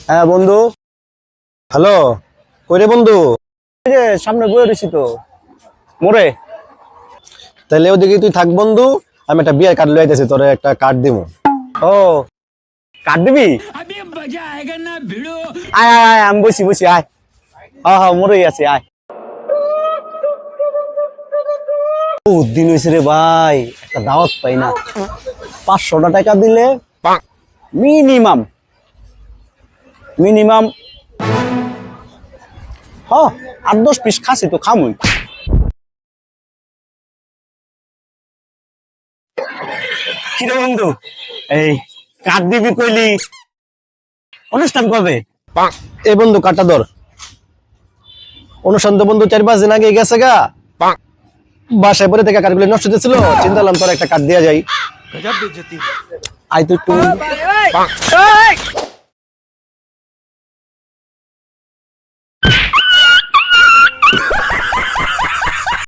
হ্যাঁ বন্ধু। হ্যালো, কইরে বন্ধু? এই যে সামনে বয়ে রয়েছি তো মোরে। তাহলে ওদিকে তুই থাক বন্ধু, আমি একটা বিয়ের কার্ড লইতেছি, তোরে একটা কার্ড দিব। ও কাট দিবি? আয় আয় আয়, আমি বসি বসি, আয়। হ্যাঁ হ্যাঁ, মোরেই আছে, আয়। বহুত দিন হয়েছে রে ভাই, একটা দাওয়াত পাই না। 500 টাকা দিলে মিনিমাম মিনিমাম 8-10 পিস খাসি তো খামুই। কিরে বন্ধু, এই কাট দিবি কইলি, অনুষ্ঠান কবে? এই বন্ধু কার্ডটা ধর। অনুষ্ঠান তো বন্ধু 4-5 দিন আগে গেছে গা। বাসায় পরে থেকে কার্ডগুলো নষ্ট হয়েছিল, চিন্তা করলাম তোর একটা কার্ড দেওয়া যায়। আয় তুই একটু।